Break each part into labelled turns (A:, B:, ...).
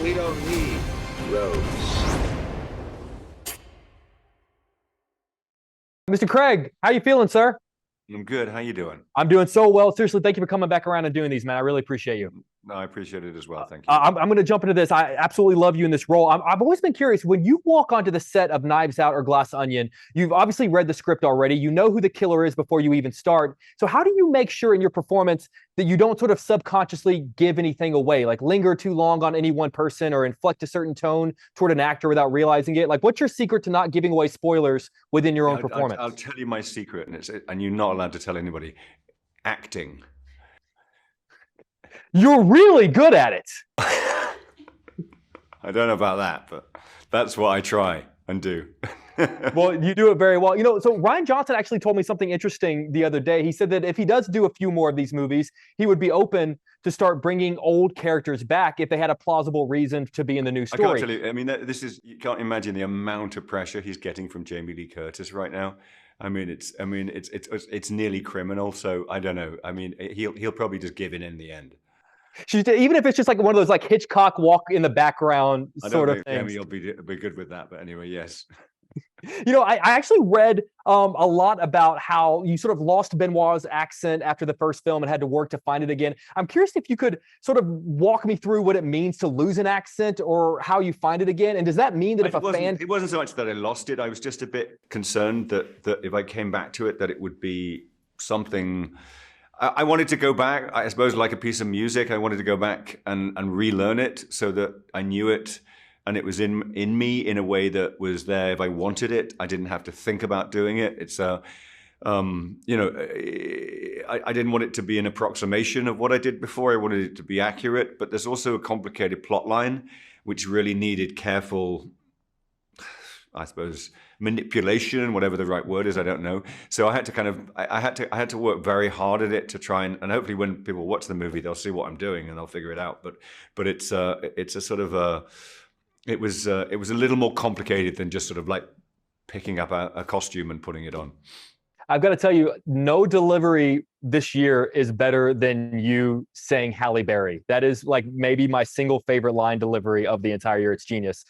A: we don't need roads.
B: Mr. Craig, how you feeling, sir?
C: I'm good. How you doing?
B: I'm doing so well. Seriously, thank you for coming back around and doing these, man. I really appreciate you.
C: No, I appreciate it as well. Thank you.
B: I'm going to jump into this. I absolutely love you in this role. I've always been curious. When you walk onto the set of Knives Out or Glass Onion, you've obviously read the script already. You know who the killer is before you even start. So how do you make sure in your performance that you don't sort of subconsciously give anything away, like linger too long on any one person or inflect a certain tone toward an actor without realizing it? Like, what's your secret to not giving away spoilers within your own performance?
C: I'll tell you my secret, and you're not allowed to tell anybody. Acting.
B: You're really good at it.
C: I don't know about that, but that's what I try and do.
B: Well, you do it very well. So Rian Johnson actually told me something interesting the other day. He said that if he does do a few more of these movies, he would be open to start bringing old characters back if they had a plausible reason to be in the new story.
C: I can't tell you. I mean, you can't imagine the amount of pressure he's getting from Jamie Lee Curtis right now. It's nearly criminal. So I don't know. I mean, he'll probably just give in the end.
B: Even if it's just like one of those like Hitchcock walk in the background sort of things.
C: Jamie will be good with that. But anyway, yes.
B: I actually read a lot about how you sort of lost Benoit's accent after the first film and had to work to find it again. I'm curious if you could sort of walk me through what it means to lose an accent or how you find it again. And does that mean that
C: It wasn't so much that I lost it. I was just a bit concerned that if I came back to it, that it would be something. I wanted to go back, I suppose, like a piece of music. I wanted to go back and relearn it so that I knew it. And it was in me in a way that was there if I wanted it. I didn't have to think about doing it. It's I didn't want it to be an approximation of what I did before. I wanted it to be accurate. But there's also a complicated plot line, which really needed careful, I suppose, manipulation, whatever the right word is, I don't know. So I had to I had to work very hard at it to try and hopefully when people watch the movie, they'll see what I'm doing and they'll figure it out. But it's a sort of it was a little more complicated than just sort of like picking up a costume and putting it on.
B: I've got to tell you, no delivery this year is better than you saying Halle Berry. That is like maybe my single favorite line delivery of the entire year. It's genius.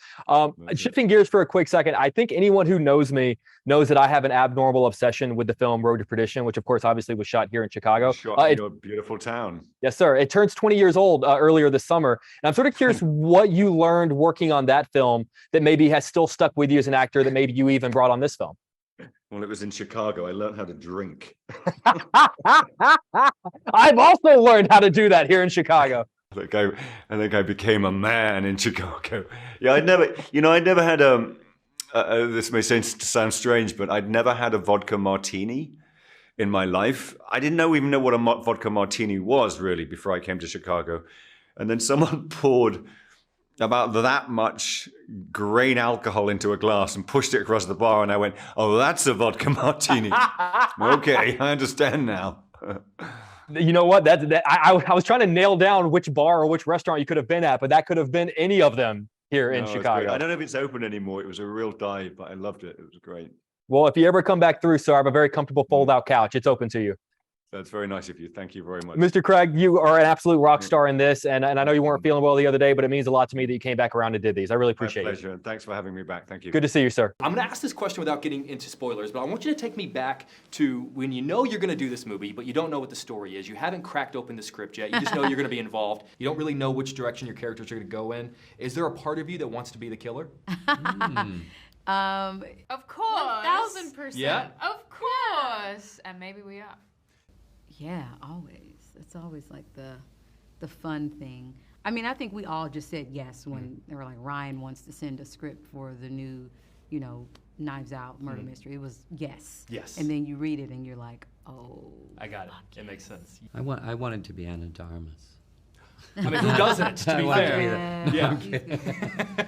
B: Shifting gears for a quick second, I think anyone who knows me knows that I have an abnormal obsession with the film Road to Perdition, which of course obviously was shot here in Chicago.
C: Shot in your beautiful town.
B: Yes, sir. It turns 20 years old earlier this summer. And I'm sort of curious what you learned working on that film that maybe has still stuck with you as an actor that maybe you even brought on this film.
C: Well, it was in Chicago. I learned how to drink.
B: I've also learned how to do that here in Chicago.
C: I think I became a man in Chicago. Yeah, I'd never had this may sound strange, but I'd never had a vodka martini in my life. I didn't even know what a vodka martini was really before I came to Chicago. And then someone poured about that much grain alcohol into a glass and pushed it across the bar, and I went, "Oh, that's a vodka martini." Okay, I understand now.
B: You know what? I was trying to nail down which bar or which restaurant you could have been at, but that could have been any of them here in Chicago.
C: I don't know if it's open anymore. It was a real dive, but I loved it. It was great.
B: Well, if you ever come back through, sir, I have a very comfortable fold-out couch. It's open to you.
C: That's very nice of you. Thank you very much.
B: Mr. Craig, you are an absolute rock star in this, and I know you weren't feeling well the other day, but it means a lot to me that you came back around and did these. I really appreciate it.
C: My pleasure, and thanks for having me back. Thank you.
B: Good to see you, sir.
D: I'm going to ask this question without getting into spoilers, but I want you to take me back to when you know you're going to do this movie, but you don't know what the story is. You haven't cracked open the script yet. You just know you're going to be involved. You don't really know which direction your characters are going to go in. Is there a part of you that wants to be the killer?
E: Of course.
F: 1000%.
D: Yeah?
F: Of course. And maybe we are.
E: Yeah, always. That's always like the fun thing. I mean, I think we all just said yes when they were like, Ryan wants to send a script for the new, Knives Out murder mystery. It was yes.
D: Yes.
E: And then you read it and you're like, oh.
D: I got it. It makes sense.
G: I wanted to be Anna Darmus.
D: I mean, who doesn't, to be fair?
E: Yeah.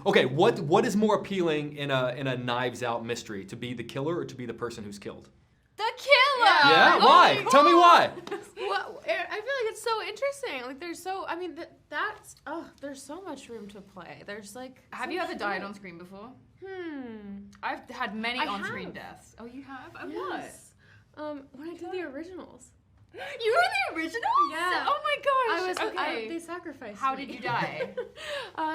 D: Okay, what is more appealing in a Knives Out mystery? To be the killer or to be the person who's killed?
F: The killer!
D: Yeah? Why? Tell me why.
F: Well, I feel like it's so interesting. Like, there's so much room to play. There's like.
H: Have you ever died on screen before? I've had many on-screen deaths. Oh, you have? Of
F: Yes. When I did the originals.
H: You were the original?
F: Yeah.
H: Oh my gosh.
F: They sacrificed
H: How
F: me.
H: did you die?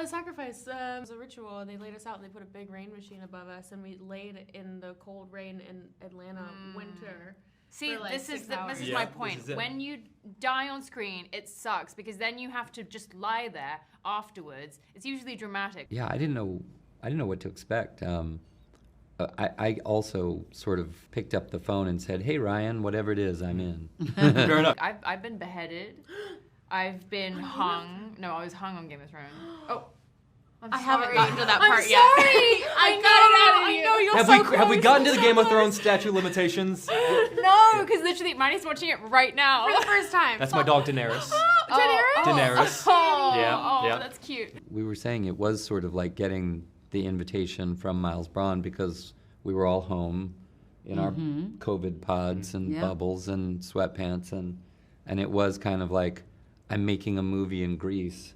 F: Sacrifice. It was a ritual. They laid us out. They put a big rain machine above us, and we laid in the cold rain in Atlanta winter.
H: See,
F: for like
H: this is
F: 6 hours.
H: this is
C: Yeah,
H: my
C: this
H: point.
C: is it.
H: When you die on screen, it sucks because then you have to just lie there afterwards. It's usually dramatic.
G: Yeah, I didn't know what to expect. I also sort of picked up the phone and said, "Hey Ryan, whatever it is, I'm in."
C: Fair enough.
H: I've been beheaded. I've been hung. No, I was hung on Game of Thrones. Oh,
F: I haven't
H: sorry.
F: gotten to that
H: I'm
F: part yet.
H: sorry.
F: I
H: I know you're
B: Have
H: so
B: we have we
H: close.
B: gotten to
H: You're
B: the
H: so
B: Game of
H: close.
B: Thrones statute of limitations?
H: No, because literally, Manny's watching it right now.
F: For the first time.
B: That's my dog Daenerys.
H: Daenerys.
B: Daenerys.
H: Oh,
B: Yeah,
H: oh,
B: yeah.
H: that's cute.
G: We were saying it was sort of like getting the invitation from Miles Braun because we were all home in our COVID pods and
E: Yeah.
G: bubbles and sweatpants, and it was kind of like, I'm making a movie in Greece.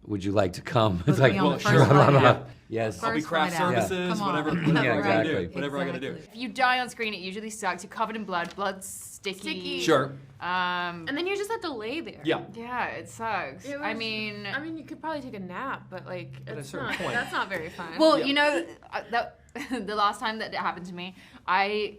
G: Would you like to come? It's
E: Put
G: like,
E: me on
G: well,
E: the
G: sure,
E: first
G: blah, blah,
E: flight
G: blah.
E: out.
G: Yes.
B: I'll be
E: First
B: craft
E: flight out.
B: services,
E: Come on.
B: whatever
E: Yeah,
B: I gotta
G: exactly.
B: do. Whatever I gotta do.
E: Exactly.
H: If you die on screen, it usually sucks. You're covered in blood. Blood's sticky.
B: Sure.
H: Um,
F: And then you just have to lay there.
B: Yeah.
H: yeah, it sucks.
F: It
H: I
F: was-
H: mean,
F: you could probably take a nap, but like,
B: At a
F: it's
B: certain
F: not.
B: point.
F: That's not very fun.
H: well,
B: Yeah.
H: you know, that the last time that it happened to me, I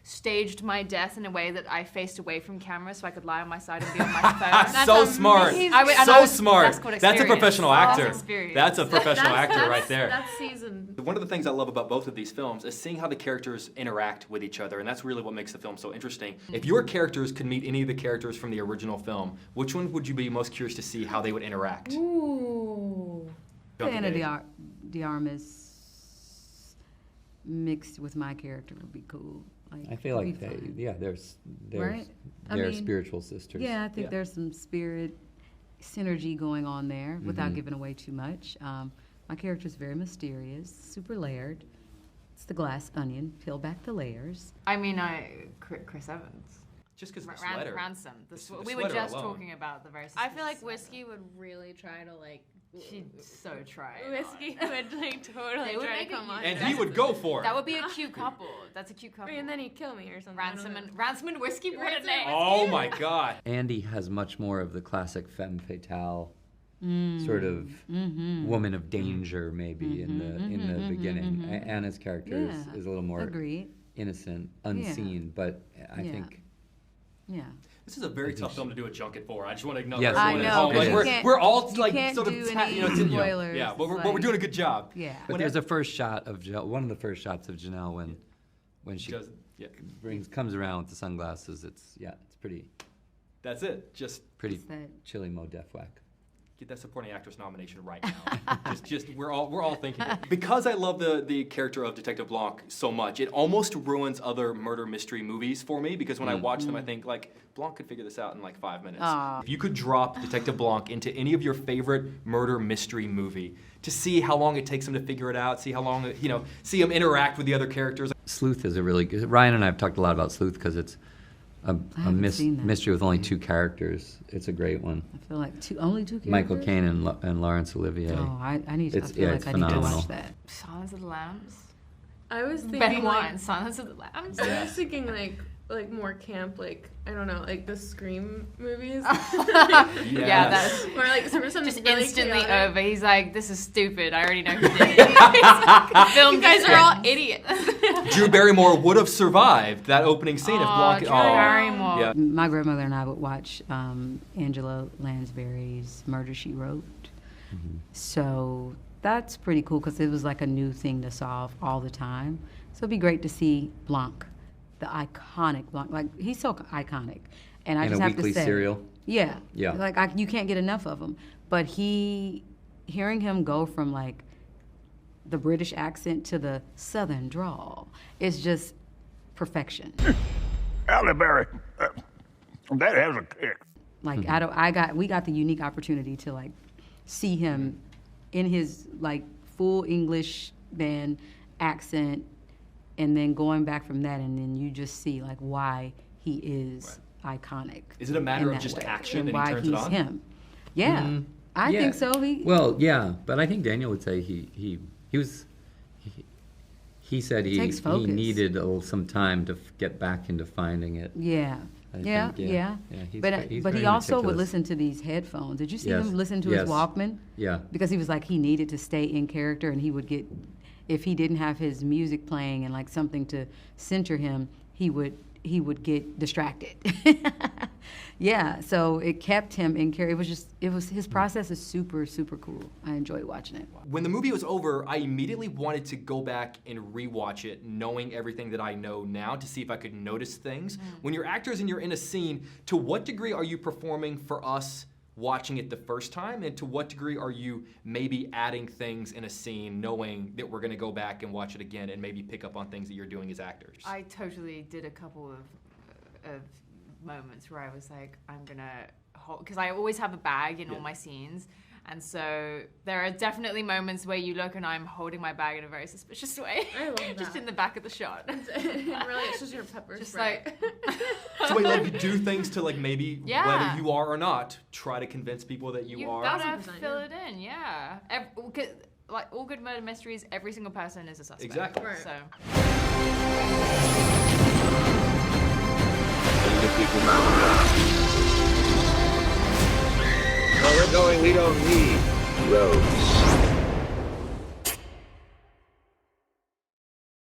H: staged my death in a way that I faced away from camera so I could lie on my side and be on my phone.
B: So smart.
H: amazing.
B: So
H: And I was-
B: smart.
H: that's called
B: That's a
H: experience.
B: professional
H: That's
B: actor.
H: experience.
B: That's a professional actor right there.
F: That's seasoned.
D: One of the things I love about both of these films is seeing how the characters interact with each other, and that's really what makes the film so interesting. If your characters could meet any of the characters from the original film, which one would you be most curious to see how they would interact?
F: Ooh.
E: Anna de Armas mixed with my character would be cool. Like,
G: I feel
E: it'd
G: like
E: be fun. Right? I
G: they're
E: mean,
G: spiritual sisters.
E: Yeah, I think
B: Yeah.
E: there's some spirit synergy going on there without giving away too much. My character's very mysterious, super layered. It's the glass onion. Peel back the layers.
H: I mean, Chris Evans.
D: Just because of the
H: Ran-
D: sweater.
H: Ransom. The
D: The
H: we were
D: sweater
H: just
D: alone.
H: talking about the very.
F: I feel like
H: sweater.
F: Whiskey would really try to like.
H: She'd so try.
F: Whiskey would like totally
H: They would
F: try
H: make
F: to
H: it
F: come on.
B: And he would go for it.
H: That would be a cute couple. That's a cute
F: I
H: couple.
F: mean, and then he'd kill me or something. I don't know.
H: Ransom and Whiskey. What a
F: Ransom
H: name.
F: and
B: Oh my God.
G: Andy has much more of the classic femme fatale sort of woman of danger, maybe in the beginning. Anna's character
E: Yeah,
G: is a little more
E: Agreed.
G: innocent, unseen, but I
E: Yeah.
G: think
E: Yeah.
D: This is a very tough film to do a junket for. I just want to acknowledge
G: Yes,
D: everyone
G: it
D: at
G: is.
D: home.
G: I know,
D: Like,
G: 'cause
D: we're,
G: you
E: can't-
D: we're all
E: you
D: like
E: can't
D: sort of
E: do
D: you know,
E: any spoilers.
D: yeah, but
E: It's
D: we're
E: like-
D: doing a good job.
E: Yeah.
G: But there's a first shot of one of the first shots of Janelle when she
D: Just, yeah,
G: comes around with the sunglasses. It's pretty
D: that's it. Just
G: pretty
E: It's that-
G: chilly Mo Defwack.
D: get that supporting actress nomination right now. just we're all thinking it. Because I love the character of Detective Blanc so much, it almost ruins other murder mystery movies for me because when I watch them I think like Blanc could figure this out in like 5 minutes.
E: Aw.
D: If you could drop Detective Blanc into any of your favorite murder mystery movie to see how long it takes him to figure it out, see how long see him interact with the other characters.
G: Sleuth is a really good. Ryan and I have talked a lot about Sleuth because it's a
E: haven't seen that.
G: mystery with only 2 characters. It's a great one.
E: I feel like only two characters.
G: Michael Caine and Laurence Olivier.
E: Oh, I need. I
G: It's-
E: feel
G: yeah,
E: like
G: it's
E: I need to
G: phenomenal.
E: watch that.
H: Silence of the Lambs.
F: I was
H: Ben
F: thinking
H: Wine.
F: like,
H: Silence of the Lambs.
F: I was thinking like more camp, like I don't know, like the Scream movies.
H: Yeah, that's
F: Or like something
H: just
F: really
H: instantly
F: chaotic.
H: over. He's like, "This is stupid. I already know who did it." Film
F: You guys
H: just
F: are all
H: ends.
F: idiots.
D: Drew Barrymore would have survived that opening scene if Blanc.
H: Drew Barrymore.
D: Yeah.
E: My grandmother and I would watch Angela Lansbury's Murder, She Wrote. So that's pretty cool because it was like a new thing to solve all the time. So it'd be great to see Blanc, the iconic Blanc. Like, he's so iconic. And I
G: And
E: just
G: a
E: have
G: weekly
E: to say.
G: serial.
E: Yeah.
G: Yeah.
E: Like, you can't get enough of him. But hearing him go from like the British accent to the Southern drawl, it's just perfection.
A: Halle Berry, that has a kick.
E: Like we got the unique opportunity to like see him in his like full English band accent, and then going back from that, and then you just see like why he is iconic.
D: Is it a matter
E: in
D: of
E: that
D: just
E: way,
D: action
E: and
D: and he
E: why
D: turns it
E: he's
D: on?
E: him? Yeah, I
G: Yeah.
E: think so.
G: Well, yeah, but I think Daniel would say he said he
E: takes focus.
G: needed some time to get back into finding it.
E: Yeah, Yeah,
G: think,
E: yeah.
G: he's
E: But
G: he's
E: but he
G: very
E: also would
G: meticulous.
E: listen to these headphones. Did you see
G: Yes,
E: him listen to his
G: yes.
E: Walkman?
G: Yeah.
E: Because he was like he needed to stay in character, and he would get, if he didn't have his music playing and like something to center him, he would get distracted. Yeah, so it kept him in character. It was his process is super cool. I enjoyed watching it.
D: When the movie was over, I immediately wanted to go back and rewatch it, knowing everything that I know now, to see if I could notice things. When you're actors and you're in a scene, to what degree are you performing for us watching it the first time, and to what degree are you maybe adding things in a scene, knowing that we're going to go back and watch it again and maybe pick up on things that you're doing as actors?
H: I totally did a couple of moments where I was like, I'm gonna hold, because I always have a bag in all my scenes, and so there are definitely moments where you look and I'm holding my bag in a very suspicious way.
F: I love that.
H: Just in the back of the shot.
F: Really, it's just your pepper
H: Just
F: spray.
H: like
D: So wait, like you do things to like maybe
H: Yeah.
D: whether you are or not, try to convince people that you
H: you've
D: are.
H: gotta
F: 1000%,
H: fill it in, yeah. Like all good murder mysteries, every single person is a suspect.
D: Exactly.
F: Right.
H: So.
I: Where we're going, we don't need roads.